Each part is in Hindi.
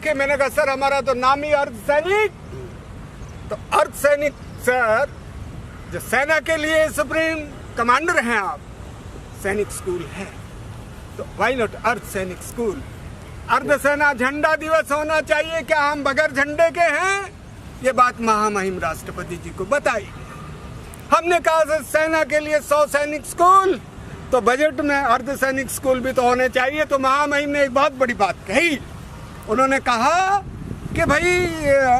कि मैंने कहा सर हमारा तो नाम ही अर्ध सैनिक, तो अर्ध सैनिक सर जो सेना के लिए सुप्रीम कमांडर हैं आप, सैनिक स्कूल है तो व्हाई नॉट अर्ध सैनिक स्कूल। अर्ध सेना झंडा दिवस होना चाहिए, क्या हम बगैर झंडे के हैं? ये बात महामहिम राष्ट्रपति जी को बताई। हमने कहा सर सेना के लिए 100 सैनिक स्कूल, तो बजट में अर्ध सैनिक स्कूल भी तो होने चाहिए। तो महामहिम ने एक बहुत बड़ी बात कही, उन्होंने कहा कि भाई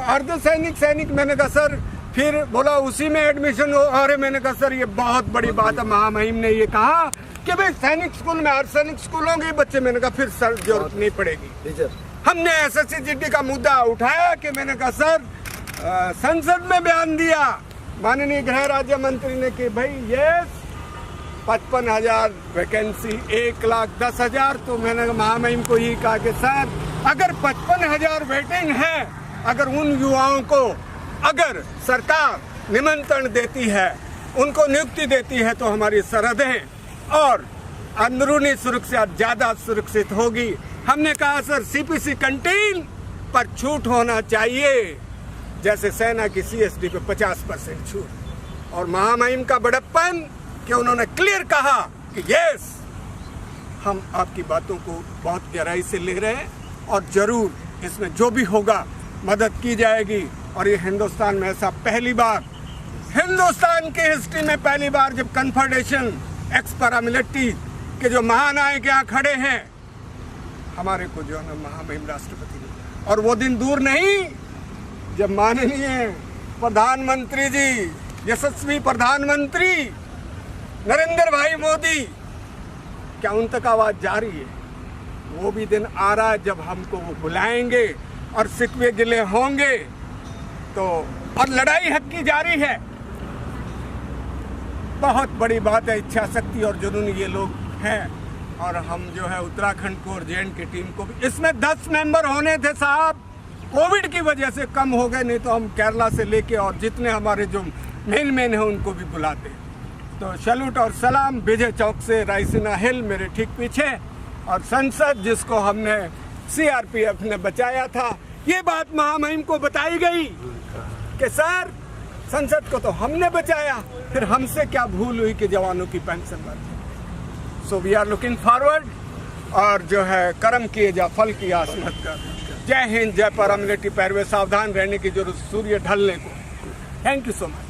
अर्ध सैनिक, मैंने कहा सर फिर बोला उसी में एडमिशन हो। अरे मैंने कहा सर ये बहुत बड़ी बात है, महामहिम ने ये कहा कि भाई सैनिक स्कूल में अर्ध सैनिक स्कूल होंगे बच्चे। मैंने कहा फिर सर जरूरत नहीं पड़ेगी। हमने SSC-GD का मुद्दा उठाया कि मैंने कहा सर संसद में बयान दिया माननीय गृह राज्य मंत्री ने कि भाई ये 55,000 वैकेंसी 1,10,000। तो मैंने महामहिम को ही कहा कि सर अगर 55,000 वेटिंग है, अगर उन युवाओं को अगर सरकार निमंत्रण देती है, उनको नियुक्ति देती है, तो हमारी सरहदें और अंदरूनी सुरक्षा ज़्यादा सुरक्षित होगी। हमने कहा सर CPC कैंटीन पर छूट होना चाहिए, जैसे सेना की CSD पे 50% छूट। और महामहिम का बड़प्पन कि उन्होंने क्लियर कहा कि यस हम आपकी बातों को बहुत गहराई से ले रहे हैं और जरूर इसमें जो भी होगा मदद की जाएगी। और ये हिंदुस्तान में ऐसा पहली बार, हिंदुस्तान की हिस्ट्री में पहली बार जब कन्फेडरेशन एक्स पैरामिलिट्री के जो महानायक यहाँ खड़े हैं, हमारे को जो है ना महामहिम राष्ट्रपति ने, और वो दिन दूर नहीं जब माननीय प्रधानमंत्री जी, यशस्वी प्रधानमंत्री नरेंद्र भाई मोदी, क्या उन तक आवाज जा रही है? वो भी दिन आ रहा है जब हमको वो बुलाएंगे और सिकवे गिले होंगे। तो और लड़ाई हक की जारी है। बहुत बड़ी बात है, इच्छा शक्ति और जुनून ये लोग हैं। और हम जो है उत्तराखंड को और JNK की टीम को भी, इसमें 10 मेंबर होने थे साहब, कोविड की वजह से कम हो गए, नहीं तो हम केरला से लेके और जितने हमारे जो मेन है उनको भी बुलाते। तो सैल्यूट और सलाम विजय चौक से रायसीना हिल मेरे ठीक पीछे, और संसद जिसको हमने CRPF ने बचाया था, ये बात महामहिम को बताई गई कि सर संसद को तो हमने बचाया, फिर हमसे क्या भूल हुई कि जवानों की पेंशन बढ़। So we are looking forward, और जो है कर्म किए जा फल की आस मत कर। जय हिंद, जय पैरामिलिट्री पैरवे, सावधान रहने की जरूरत सूर्य ढलने को। Thank you so much.